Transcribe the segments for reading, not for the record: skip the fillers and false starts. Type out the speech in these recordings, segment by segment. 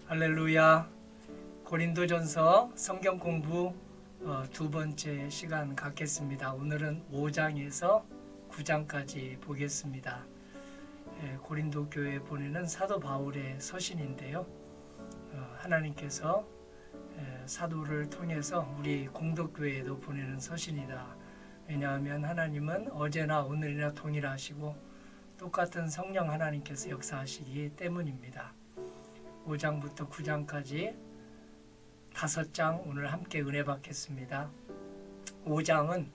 할렐루야. 고린도전서 성경 공부 두 번째 시간 갖겠습니다. 오늘은 5장에서 9장까지 보겠습니다. 고린도 교회에 보내는 사도 바울의 서신인데요. 하나님께서 사도를 통해서 우리 공덕교회에도 보내는 서신이다. 왜냐하면 하나님은 어제나 오늘이나 동일하시고 똑같은 성령 하나님께서 역사하시기 때문입니다. 5장부터 9장까지 5장 오늘 함께 은혜 받겠습니다. 5장은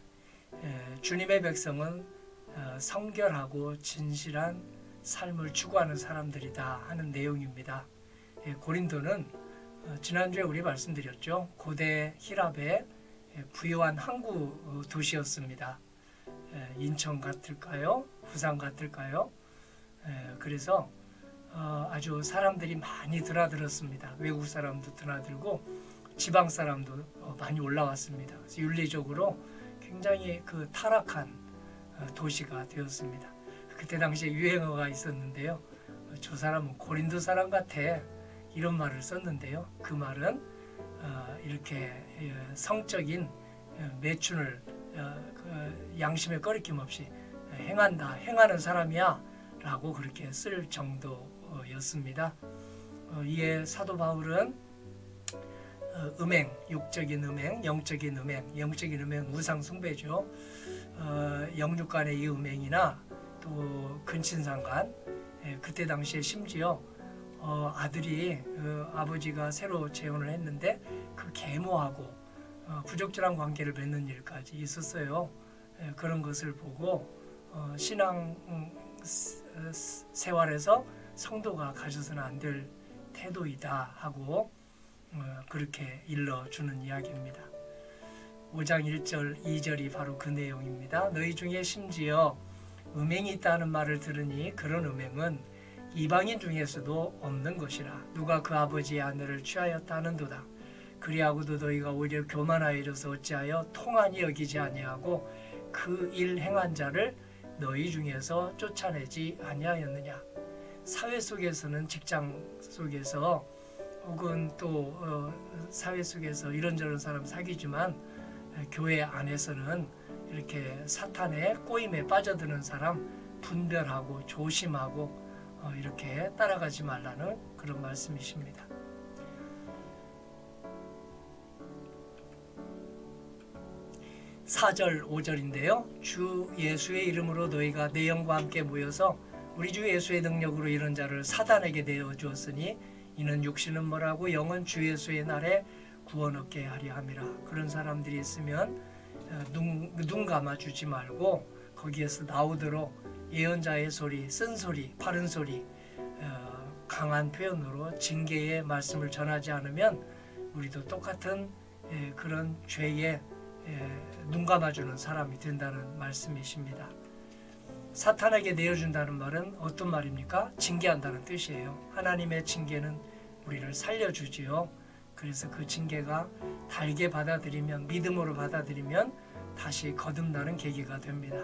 주님의 백성은 성결하고 진실한 삶을 추구하는 사람들이다 하는 내용입니다. 고린도는 지난주에 우리 말씀드렸죠. 고대 히랍의 부유한 항구 도시였습니다. 인천 같을까요? 부산 같을까요? 그래서 아주 사람들이 많이 드나들었습니다. 외국 사람도 드나들고 지방 사람도 많이 올라왔습니다. 그래서 윤리적으로 굉장히 타락한 도시가 되었습니다. 그때 당시에 유행어가 있었는데요. 저 사람은 고린도 사람 같아, 이런 말을 썼는데요. 그 말은 이렇게 성적인 매춘을 양심에 꺼리낌 없이 행하는 사람이야 라고 그렇게 쓸 정도였습니다. 이에 사도 바울은 음행, 육적인 음행, 영적인 음행, 영적인 음행 우상 숭배죠. 영육 간의 이 음행이나 또 근친상간, 그때 당시에 심지어 아들이 아버지가 새로 재혼을 했는데 그 계모하고 부적절한 관계를 맺는 일까지 있었어요. 그런 것을 보고 신앙 생활에서 성도가 가져서는 안 될 태도이다 하고 그렇게 일러주는 이야기입니다. 5장 1절 2절이 바로 그 내용입니다. 너희 중에 심지어 음행이 있다는 말을 들으니 그런 음행은 이방인 중에서도 없는 것이라. 누가 그 아버지의 아내를 취하였다 하는도다. 그리하고도 너희가 오히려 교만하여 이르서 어찌하여 통한이 여기지 아니하고 그 일 행한 자를 너희 중에서 쫓아내지 아니하였느냐. 사회 속에서는, 직장 속에서 혹은 또 사회 속에서 이런저런 사람 사귀지만 교회 안에서는 이렇게 사탄의 꼬임에 빠져드는 사람 분별하고 조심하고 이렇게 따라가지 말라는 그런 말씀이십니다. 4절 5절인데요. 주 예수의 이름으로 너희가 내 영과 함께 모여서 우리 주 예수의 능력으로 이런 자를 사단에게 내어 주었으니 이는 육신은 뭐라고 영은 주 예수의 날에 구원 얻게 하려 함이라. 그런 사람들이 있으면 눈 감아주지 말고 거기에서 나오도록 예언자의 소리, 쓴소리, 바른 소리, 강한 표현으로 징계의 말씀을 전하지 않으면 우리도 똑같은 그런 죄에 눈 감아주는 사람이 된다는 말씀이십니다. 사탄에게 내어준다는 말은 어떤 말입니까? 징계한다는 뜻이에요. 하나님의 징계는 우리를 살려주지요. 그래서 그 징계가 달게 받아들이면, 믿음으로 받아들이면 다시 거듭나는 계기가 됩니다.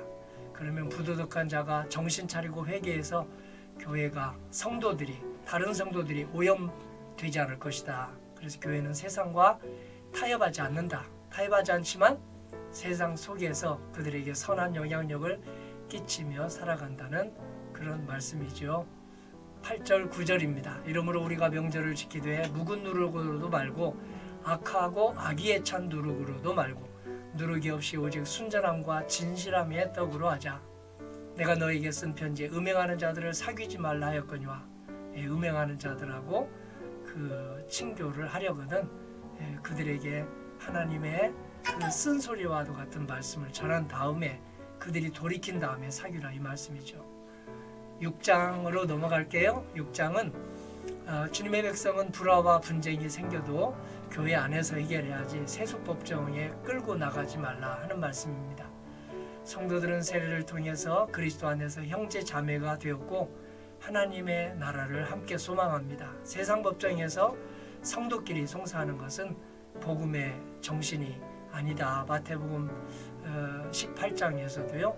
그러면 부도덕한 자가 정신 차리고 회개해서 교회가, 성도들이, 다른 성도들이 오염되지 않을 것이다. 그래서 교회는 세상과 타협하지 않는다. 타협하지 않지만 세상 속에서 그들에게 선한 영향력을 끼치며 살아간다는 그런 말씀이죠. 8절 9절입니다. 이러므로 우리가 명절을 지키되 묵은 누룩으로도 말고 악하고 악의에 찬 누룩으로도 말고 누룩이 없이 오직 순전함과 진실함의 떡으로 하자. 내가 너에게 쓴 편지에 음행하는 자들을 사귀지 말라 하였거니와. 음행하는 자들하고 그 친교를 하려거든 그들에게 하나님의 그 쓴소리와도 같은 말씀을 전한 다음에 그들이 돌이킨 다음에 사귀라, 이 말씀이죠. 6장으로 넘어갈게요. 6장은 주님의 백성은 불화와 분쟁이 생겨도 교회 안에서 해결해야지 세속법정에 끌고 나가지 말라 하는 말씀입니다. 성도들은 세례를 통해서 그리스도 안에서 형제 자매가 되었고 하나님의 나라를 함께 소망합니다. 세상 법정에서 성도끼리 송사하는 것은 복음의 정신이 아니다. 마태복음 18장에서도요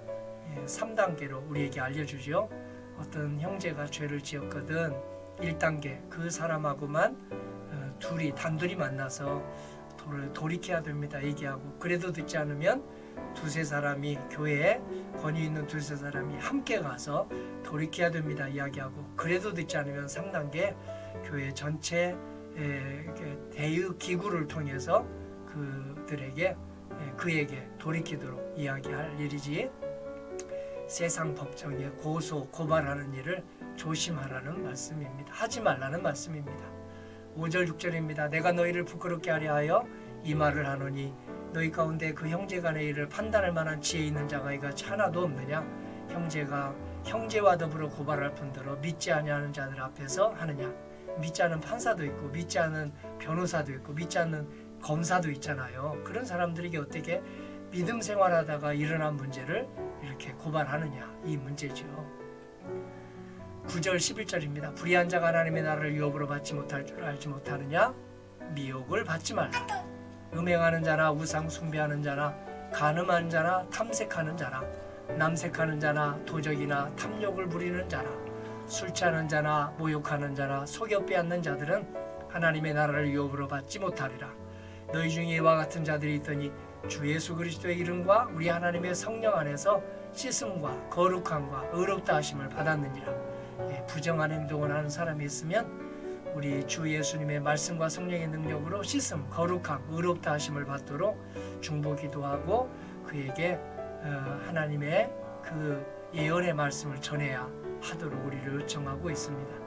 3단계로 우리에게 알려주죠. 어떤 형제가 죄를 지었거든 1단계 그 사람하고만 둘이 단둘이 만나서 돌이켜야 됩니다. 얘기하고 그래도 듣지 않으면 두세 사람이 교회에 권위 있는 두세 사람이 함께 가서 돌이켜야 됩니다. 이야기하고 그래도 듣지 않으면 3단계 교회 전체 대의 기구를 통해서 그에게 돌이키도록 이야기할 일이지 세상 법정에 고발하는 일을 조심하라는 말씀입니다. 하지 말라는 말씀입니다. 5절 6절입니다. 내가 너희를 부끄럽게 하려 하여 이 말을 하노니 너희 가운데 그 형제 간의 일을 판단할 만한 지혜 있는 자가 이같이 하나도 없느냐. 형제가 형제와 더불어 고발할 뿐더러 믿지 아니하는 자들 앞에서 하느냐. 믿지 않는 판사도 있고 믿지 않는 변호사도 있고 믿지 않는 검사도 있잖아요. 그런 사람들에게 어떻게 믿음 생활하다가 일어난 문제를 이렇게 고발하느냐, 이 문제죠. 9절 11절입니다. 불의한 자가 하나님의 나라를 유업으로 받지 못할 줄 알지 못하느냐. 미혹을 받지 말라. 음행하는 자나 우상 숭배하는 자나 간음하는 자나 탐색하는 자나 남색하는 자나 도적이나 탐욕을 부리는 자나 술 취하는 자나 모욕하는 자나 속여 빼앗는 자들은 하나님의 나라를 유업으로 받지 못하리라. 너희 중에 이와 같은 자들이 있더니 주 예수 그리스도의 이름과 우리 하나님의 성령 안에서 씻음과 거룩함과 의롭다 하심을 받았느니라. 부정한 행동을 하는 사람이 있으면 우리 주 예수님의 말씀과 성령의 능력으로 씻음, 거룩함, 의롭다 하심을 받도록 중보기도하고 그에게 하나님의 그 예언의 말씀을 전해야 하도록 우리를 요청하고 있습니다.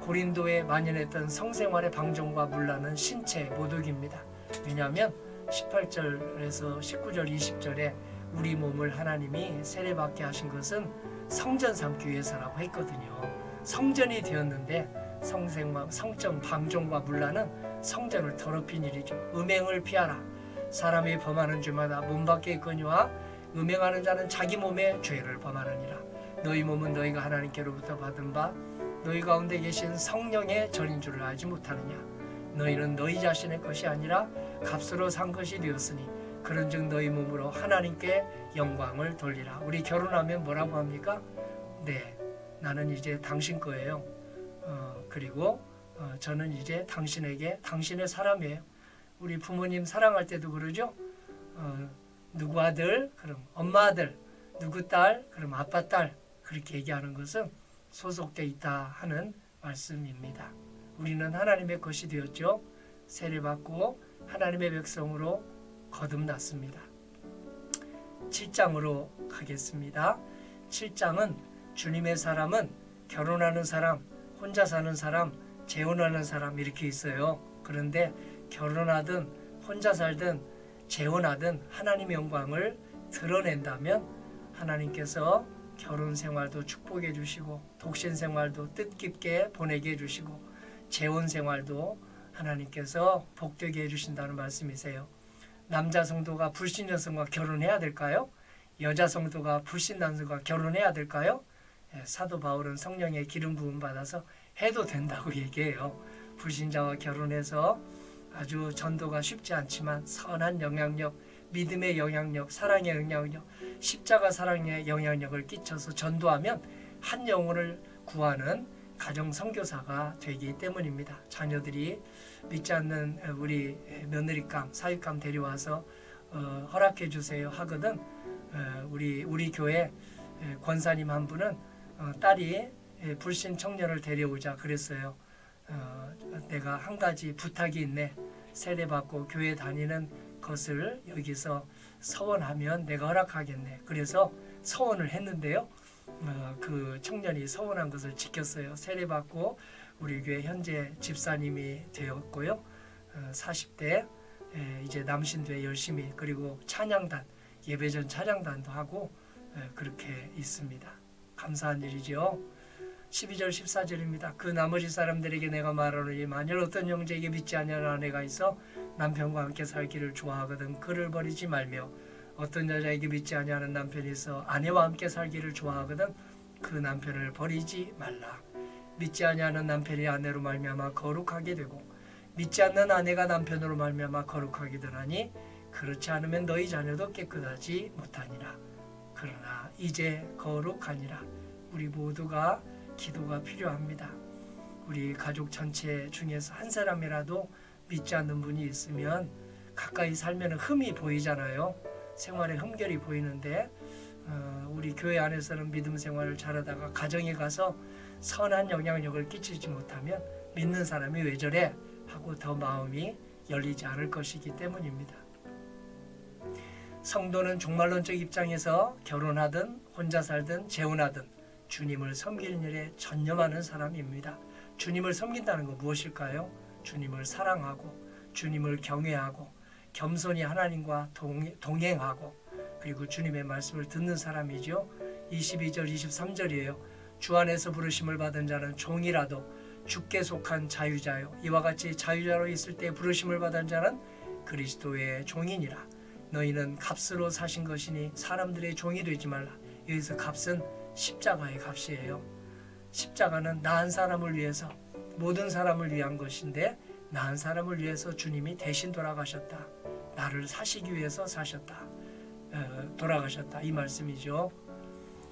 고린도에 만연했던 성생활의 방종과 문란은 신체 모독입니다. 왜냐하면 18절에서 19절 20절에 우리 몸을 하나님이 세례받게 하신 것은 성전 삼기 위해서라고 했거든요. 성전이 되었는데 성적 방종과 문란은 성전을 더럽힌 일이죠. 음행을 피하라. 사람이 범하는 죄마다 몸 밖에 있거니와 음행하는 자는 자기 몸에 죄를 범하느니라. 너희 몸은 너희가 하나님께로부터 받은 바 너희 가운데 계신 성령의 전인 줄을 알지 못하느냐. 너희는 너희 자신의 것이 아니라 값으로 산 것이 되었으니 그런즉 너희 몸으로 하나님께 영광을 돌리라. 우리 결혼하면 뭐라고 합니까? 네, 나는 이제 당신 거예요. 그리고 저는 이제 당신에게 당신의 사람이에요. 우리 부모님 사랑할 때도 그러죠. 누구 아들, 그럼 엄마 아들, 누구 딸, 그럼 아빠 딸, 그렇게 얘기하는 것은 소속돼 있다 하는 말씀입니다. 우리는 하나님의 것이 되었죠. 세례받고 하나님의 백성으로 거듭났습니다. 7장으로 가겠습니다. 7장은 주님의 사람은 결혼하는 사람, 혼자 사는 사람, 재혼하는 사람 이렇게 있어요. 그런데 결혼하든 혼자 살든 재혼하든 하나님의 영광을 드러낸다면 하나님께서 결혼 생활도 축복해 주시고 독신 생활도 뜻깊게 보내게 해 주시고 재혼 생활도 하나님께서 복되게 해 주신다는 말씀이세요. 남자 성도가 불신 여성과 결혼해야 될까요? 여자 성도가 불신 남성과 결혼해야 될까요? 사도 바울은 성령의 기름 부음 받아서 해도 된다고 얘기해요. 불신자와 결혼해서 아주 전도가 쉽지 않지만 선한 영향력, 믿음의 영향력, 사랑의 영향력, 십자가 사랑의 영향력을 끼쳐서 전도하면 한 영혼을 구하는 가정 선교사가 되기 때문입니다. 자녀들이 믿지 않는 우리 며느리감, 사윗감 데려와서 허락해 주세요 하거든. 우리 교회 권사님 한 분은 딸이 불신 청년을 데려오자 그랬어요. 내가 한 가지 부탁이 있네. 세례받고 교회 다니는 것을 여기서 서원하면 내가 허락하겠네. 그래서 서원을 했는데요. 그 청년이 서원한 것을 지켰어요. 세례받고 우리 교회 현재 집사님이 되었고요. 40대 이제 남신도에 열심히 그리고 찬양단 예배전 찬양단도 하고 그렇게 있습니다. 감사한 일이죠. 12절 14절입니다. 그 나머지 사람들에게 내가 말하노니 만일 어떤 형제에게 믿지 아니하는 아내가 있어 남편과 함께 살기를 좋아하거든 그를 버리지 말며 어떤 여자에게 믿지 아니하는 남편이 있어 아내와 함께 살기를 좋아하거든 그 남편을 버리지 말라. 믿지 아니하는 남편이 아내로 말미암아 거룩하게 되고 믿지 않는 아내가 남편으로 말미암아 거룩하게 되나니 그렇지 않으면 너희 자녀도 깨끗하지 못하니라. 그러나 이제 거룩하니라. 우리 모두가 기도가 필요합니다. 우리 가족 전체 중에서 한 사람이라도 믿지 않는 분이 있으면 가까이 살면 흠이 보이잖아요. 생활에 흠결이 보이는데 우리 교회 안에서는 믿음 생활을 잘하다가 가정에 가서 선한 영향력을 끼치지 못하면 믿는 사람이 왜 저래? 하고 더 마음이 열리지 않을 것이기 때문입니다. 성도는 종말론적 입장에서 결혼하든 혼자 살든 재혼하든 주님을 섬기는 일에 전념하는 사람입니다. 주님을 섬긴다는 거 무엇일까요? 주님을 사랑하고 주님을 경외하고 겸손히 하나님과 동행하고 그리고 주님의 말씀을 듣는 사람이죠. 22절 23절이에요. 주 안에서 부르심을 받은 자는 종이라도 주께 속한 자유자요 이와 같이 자유자로 있을 때 부르심을 받은 자는 그리스도의 종이니라. 너희는 값으로 사신 것이니 사람들의 종이 되지 말라. 여기서 값은 십자가의 값이에요. 십자가는 나 한 사람을 위해서 모든 사람을 위한 것인데 나 한 사람을 위해서 주님이 대신 돌아가셨다. 나를 사시기 위해서 사셨다. 돌아가셨다. 이 말씀이죠.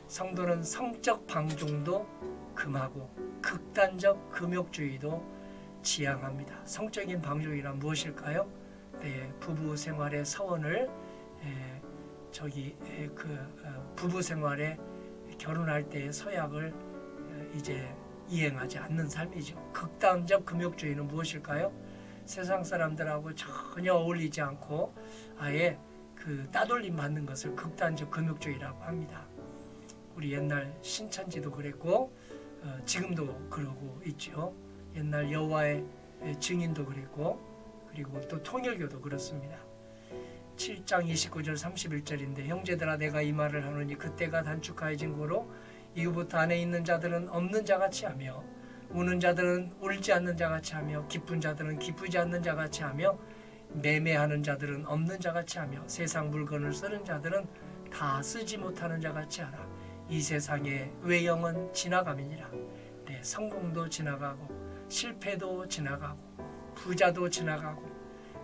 성도는 성적 방종도 금하고 극단적 금욕주의도 지향합니다. 성적인 방종이란 무엇일까요? 부부 생활의 서원을 부부 생활에 결혼할 때의 서약을 이제 이행하지 않는 삶이죠. 극단적 금욕주의는 무엇일까요? 세상 사람들하고 전혀 어울리지 않고 아예 따돌림 받는 것을 극단적 금욕주의라고 합니다. 우리 옛날 신천지도 그랬고 지금도 그러고 있죠. 옛날 여호와의 증인도 그랬고 그리고 또 통일교도 그렇습니다. 7장 29절 31절인데 형제들아 내가 이 말을 하노니 그때가 단축하여진 고로 이후부터 안에 있는 자들은 없는 자같이 하며 우는 자들은 울지 않는 자같이 하며 기쁜 자들은 기쁘지 않는 자같이 하며 매매하는 자들은 없는 자같이 하며 세상 물건을 쓰는 자들은 다 쓰지 못하는 자같이 하라. 이 세상의 외형은 지나감이니라. 성공도 지나가고 실패도 지나가고 부자도 지나가고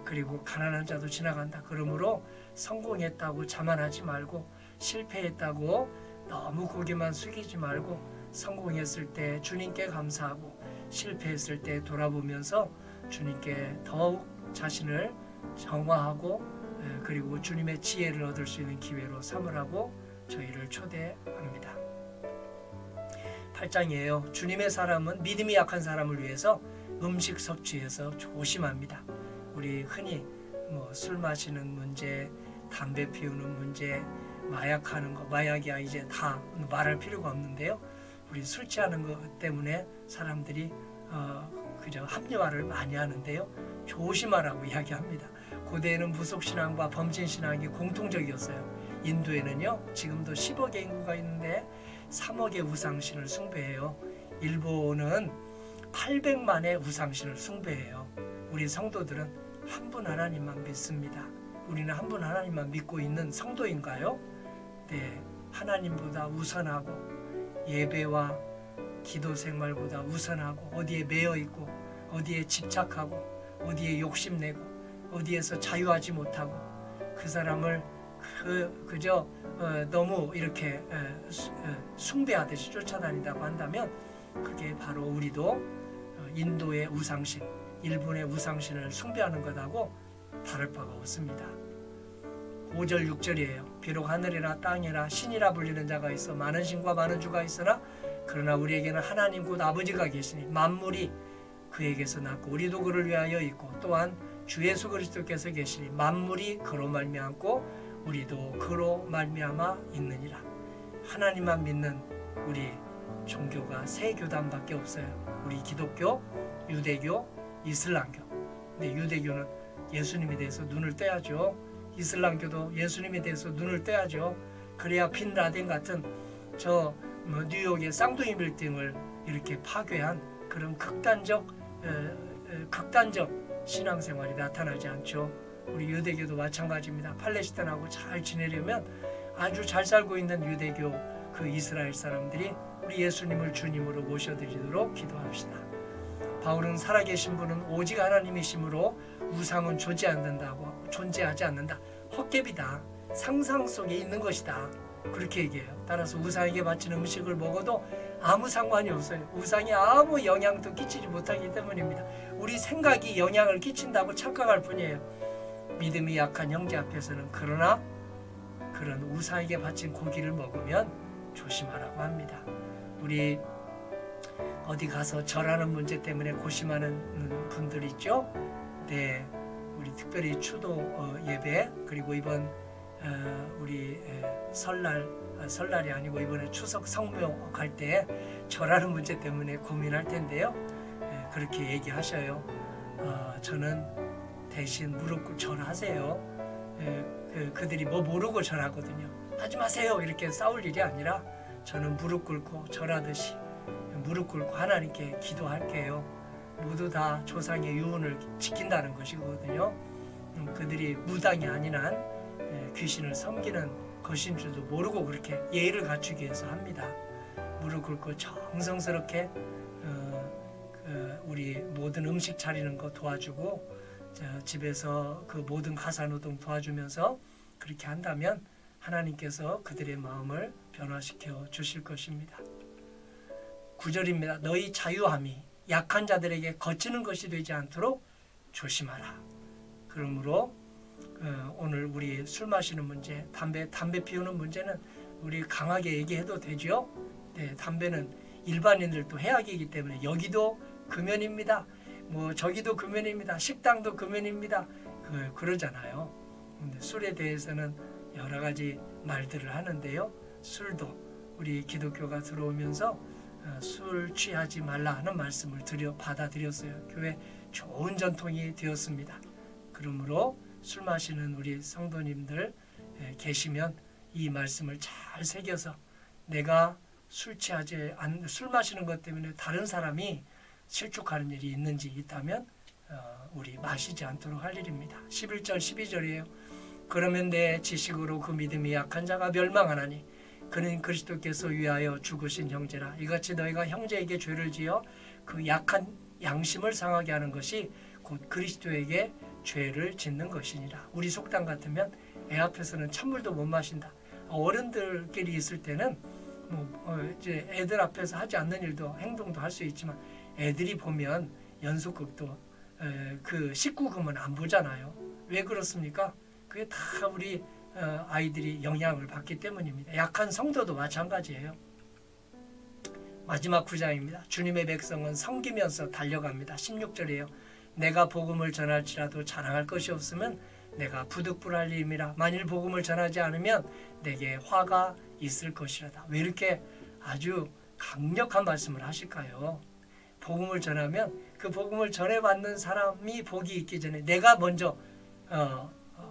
그리고 가난한 자도 지나간다. 그러므로 성공했다고 자만하지 말고 실패했다고 너무 고개만 숙이지 말고 성공했을 때 주님께 감사하고 실패했을 때 돌아보면서 주님께 더욱 자신을 정화하고 그리고 주님의 지혜를 얻을 수 있는 기회로 삼으라고 저희를 초대합니다. 8장이에요. 주님의 사람은 믿음이 약한 사람을 위해서 음식 섭취에서 조심합니다. 우리 흔히 술 마시는 문제, 담배 피우는 문제, 마약하는 거, 마약이야 이제 다 말할 필요가 없는데요. 우리 술 취하는 것 때문에 사람들이 그저 합리화를 많이 하는데요. 조심하라고 이야기합니다. 고대에는 무속신앙과 범신신앙이 공통적이었어요. 인도에는요 지금도 10억의 인구가 있는데 3억의 우상신을 숭배해요. 일본은 800만의 우상신을 숭배해요. 우리 성도들은 한 분 하나님만 믿습니다. 우리는 한 분 하나님만 믿고 있는 성도인가요? 네, 하나님보다 우선하고 예배와 기도 생활보다 우선하고 어디에 매여 있고 어디에 집착하고 어디에 욕심내고 어디에서 자유하지 못하고 그 사람을 그저 너무 이렇게 숭배하듯이 쫓아다닌다고 한다면 그게 바로 우리도 인도의 우상신, 일본의 우상신을 숭배하는 것하고 다를 바가 없습니다. 5절 6절이에요. 비록 하늘이나 땅이나 신이라 불리는 자가 있어 많은 신과 많은 주가 있으나 그러나 우리에게는 하나님 곧 아버지가 계시니 만물이 그에게서 났고 우리도 그를 위하여 있고 또한 주 예수 그리스도께서 계시니 만물이 그로 말미암고 우리도 그로 말미암아 있느니라. 하나님만 믿는 우리 종교가 세 교단밖에 없어요. 우리 기독교, 유대교, 이슬람교. 근데 유대교는 예수님에 대해서 눈을 떼야죠. 이슬람교도 예수님에 대해서 눈을 떼야죠. 그래야 빈 라덴 같은 뉴욕의 쌍둥이 빌딩을 이렇게 파괴한 그런 극단적 신앙생활이 나타나지 않죠. 우리 유대교도 마찬가지입니다. 팔레스타인하고 잘 지내려면 아주 잘 살고 있는 유대교 그 이스라엘 사람들이 우리 예수님을 주님으로 모셔드리도록 기도합시다. 바울은 살아계신 분은 오직 하나님이시므로 우상은 존재하지 않는다. 헛개비다. 상상 속에 있는 것이다. 그렇게 얘기해요. 따라서 우상에게 바치는 음식을 먹어도 아무 상관이 없어요. 우상이 아무 영향도 끼치지 못하기 때문입니다. 우리 생각이 영향을 끼친다고 착각할 뿐이에요. 믿음이 약한 형제 앞에서는. 그러나 그런 우상에게 바친 고기를 먹으면 조심하라고 합니다. 우리 어디 가서 절하는 문제 때문에 고심하는 분들 있죠? 네, 우리 특별히 추도 예배, 그리고 이번 우리 설날이 아니고 이번에 추석 성묘 갈 때 절하는 문제 때문에 고민할 텐데요. 그렇게 얘기하셔요. 저는 대신 무릎 꿇고 절하세요. 그들이 뭐 모르고 절하거든요. 하지 마세요 이렇게 싸울 일이 아니라 저는 무릎 꿇고 절하듯이 무릎 꿇고 하나님께 기도할게요. 모두 다 조상의 유언을 지킨다는 것이거든요. 그들이 무당이 아닌 한 귀신을 섬기는 것인 줄도 모르고 그렇게 예의를 갖추기 위해서 합니다. 무릎 꿇고 정성스럽게 우리 모든 음식 차리는 거 도와주고 집에서 그 모든 가사노동 도와주면서 그렇게 한다면 하나님께서 그들의 마음을 변화시켜 주실 것입니다. 9절입니다. 너희 자유함이 약한 자들에게 거치는 것이 되지 않도록 조심하라. 그러므로 오늘 우리 술 마시는 문제, 담배 피우는 문제는 우리 강하게 얘기해도 되죠. 네, 담배는 일반인들도 해악이기 때문에 여기도 금연입니다. 뭐 저기도 금연입니다. 식당도 금연입니다. 그러잖아요. 근데 술에 대해서는 여러 가지 말들을 하는데요. 술도 우리 기독교가 들어오면서 술 취하지 말라 하는 말씀을 받아들였어요. 교회 좋은 전통이 되었습니다. 그러므로 술 마시는 우리 성도님들 계시면 이 말씀을 잘 새겨서 내가 술 마시는 것 때문에 다른 사람이 실족하는 일이 있다면 우리 마시지 않도록 할 일입니다. 11절 12절이에요. 그러면 내 지식으로 그 믿음이 약한 자가 멸망하나니 그는 그리스도께서 위하여 죽으신 형제라. 이같이 너희가 형제에게 죄를 지어 그 약한 양심을 상하게 하는 것이 곧 그리스도에게 죄를 짓는 것이니라. 우리 속담 같으면 애 앞에서는 찬물도 못 마신다. 어른들끼리 있을 때는 이제 애들 앞에서 하지 않는 일도 행동도 할 수 있지만 애들이 보면 연속극도 그 19금은 안 보잖아요. 왜 그렇습니까? 그게 다 우리 아이들이 영향을 받기 때문입니다. 약한 성도도 마찬가지예요. 마지막 9장입니다. 주님의 백성은 섬기면서 달려갑니다. 16절이에요. 내가 복음을 전할지라도 자랑할 것이 없으면 내가 부득불할 일임이라. 만일 복음을 전하지 않으면 내게 화가 있을 것이라다. 왜 이렇게 아주 강력한 말씀을 하실까요? 복음을 전하면 그 복음을 전해받는 사람이 복이 있기 전에 내가 먼저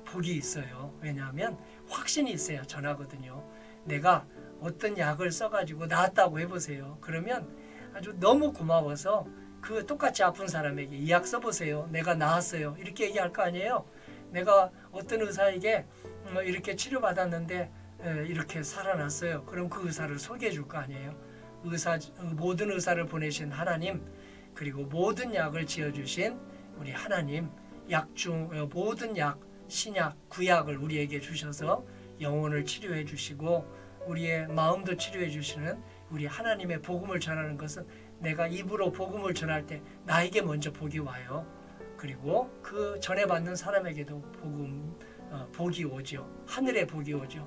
복이 있어요. 왜냐하면 확신이 있어야 전하거든요. 내가 어떤 약을 써가지고 나았다고 해보세요. 그러면 아주 너무 고마워서 그 똑같이 아픈 사람에게 이 약 써보세요. 내가 나았어요. 이렇게 얘기할 거 아니에요. 내가 어떤 의사에게 이렇게 치료받았는데 이렇게 살아났어요. 그럼 그 의사를 소개해 줄 거 아니에요. 모든 의사를 보내신 하나님, 그리고 모든 약을 지어주신 우리 하나님, 모든 약, 신약, 구약을 우리에게 주셔서 영혼을 치료해 주시고 우리의 마음도 치료해 주시는 우리 하나님의 복음을 전하는 것은 내가 입으로 복음을 전할 때 나에게 먼저 복이 와요. 그리고 그 전해받는 사람에게도 복이 오죠. 하늘의 복이 오죠.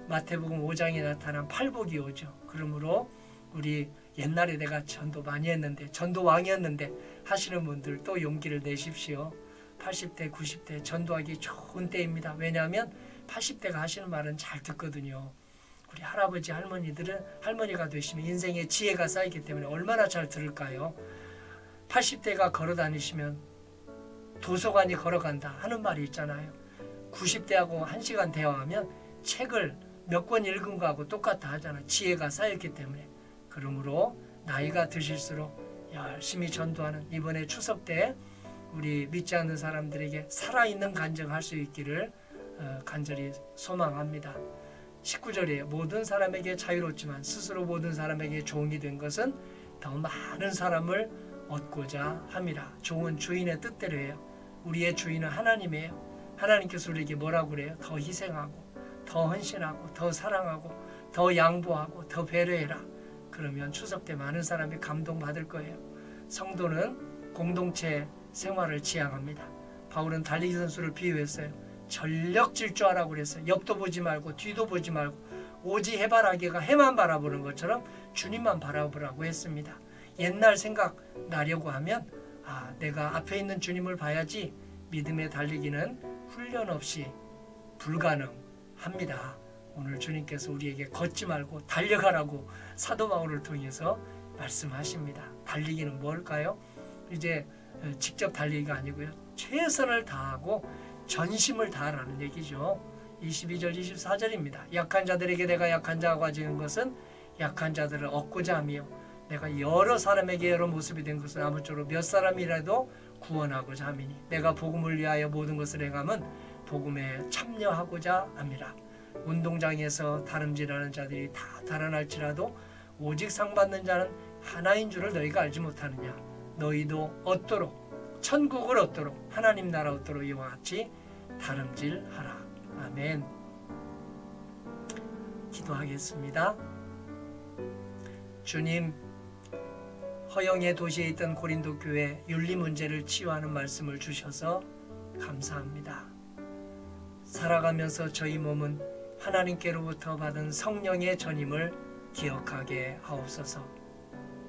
마태복음 5장에 나타난 팔복이 오죠. 그러므로 우리 옛날에 내가 전도 많이 했는데 전도왕이었는데 하시는 분들 또 용기를 내십시오. 80대 90대 전도하기 좋은 때입니다. 왜냐하면 80대가 하시는 말은 잘 듣거든요. 우리 할아버지 할머니가 되시면 인생의 지혜가 쌓이기 때문에 얼마나 잘 들을까요? 80대가 걸어 다니시면 도서관이 걸어간다 하는 말이 있잖아요. 90대하고 1시간 대화하면 책을 몇 권 읽은 거하고 똑같다 하잖아요. 지혜가 쌓였기 때문에. 그러므로 나이가 드실수록 열심히 전도하는 이번에 추석 때 우리 믿지 않는 사람들에게 살아있는 간증할 수 있기를 간절히 소망합니다. 19절이에요. 모든 사람에게 자유롭지만 스스로 모든 사람에게 종이 된 것은 더 많은 사람을 얻고자 함이라. 종은 주인의 뜻대로 해요. 우리의 주인은 하나님이에요. 하나님께서 우리에게 뭐라고 그래요? 더 희생하고 더 헌신하고 더 사랑하고 더 양보하고 더 배려해라. 그러면 추석 때 많은 사람이 감동받을 거예요. 성도는 공동체 생활을 지향합니다. 바울은 달리기 선수를 비유했어요. 전력 질주하라고 그랬어요. 옆도 보지 말고 뒤도 보지 말고 오직 해바라기가 해만 바라보는 것처럼 주님만 바라보라고 했습니다. 옛날 생각 나려고 하면 내가 앞에 있는 주님을 봐야지 믿음의 달리기는 훈련 없이 불가능합니다. 오늘 주님께서 우리에게 걷지 말고 달려가라고 사도 바울을 통해서 말씀하십니다. 달리기는 뭘까요? 이제 직접 달리기가 아니고요. 최선을 다하고 전심을 다하라는 얘기죠. 22절 24절입니다. 약한 자들에게 내가 약한 자가 되는 것은 약한 자들을 얻고자 하며 내가 여러 사람에게 여러 모습이 된 것은 아무쪼록 몇 사람이라도 구원하고자 함이니 내가 복음을 위하여 모든 것을 행함은 복음에 참여하고자 함이라. 운동장에서 다름질하는 자들이 다 달아날지라도 오직 상 받는 자는 하나인 줄을 너희가 알지 못하느냐. 너희도 얻도록 천국을 얻도록 하나님 나라 얻도록 이와 같이 다름질하라. 아멘. 기도하겠습니다. 주님, 허영의 도시에 있던 고린도 교회 윤리 문제를 치유하는 말씀을 주셔서 감사합니다. 살아가면서 저희 몸은 하나님께로부터 받은 성령의 전임을 기억하게 하옵소서.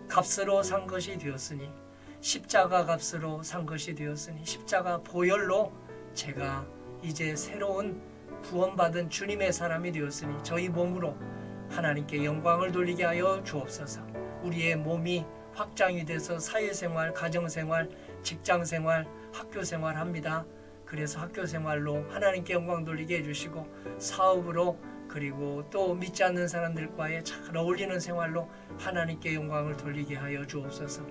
값으로 산 것이 되었으니 십자가 값으로 산 것이 되었으니 십자가 보혈로 제가 이제 새로운 구원받은 주님의 사람이 되었으니 저희 몸으로 하나님께 영광을 돌리게 하여 주옵소서. 우리의 몸이 확장이 돼서 사회생활, 가정생활, 직장생활, 학교생활 합니다. 그래서 학교생활로 하나님께 영광 돌리게 해주시고 사업으로 그리고 또 믿지 않는 사람들과의 잘 어울리는 생활로 하나님께 영광을 돌리게 하여 주옵소서.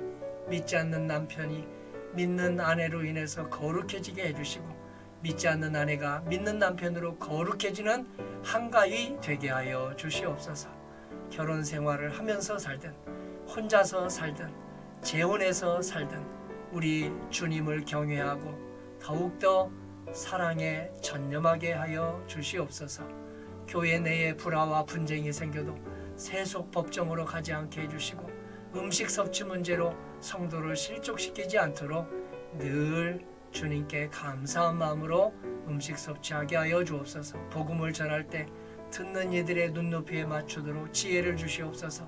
믿지 않는 남편이 믿는 아내로 인해서 거룩해지게 해주시고 믿지 않는 아내가 믿는 남편으로 거룩해지는 한가위 되게 하여 주시옵소서. 결혼 생활을 하면서 살든 혼자서 살든 재혼해서 살든 우리 주님을 경외하고 더욱더 사랑에 전념하게 하여 주시옵소서. 교회 내에 불화와 분쟁이 생겨도 세속 법정으로 가지 않게 해주시고 음식 섭취 문제로 성도를 실족시키지 않도록 늘 주님께 감사한 마음으로 음식 섭취하게 하여 주옵소서. 복음을 전할 때 듣는 이들의 눈높이에 맞추도록 지혜를 주시옵소서.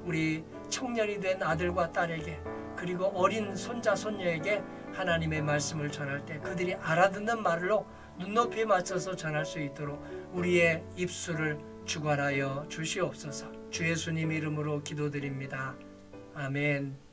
우리 청년이 된 아들과 딸에게 그리고 어린 손자 손녀에게 하나님의 말씀을 전할 때 그들이 알아듣는 말로 눈높이에 맞춰서 전할 수 있도록 우리의 입술을 주관하여 주시옵소서. 주 예수님 이름으로 기도드립니다. 아멘.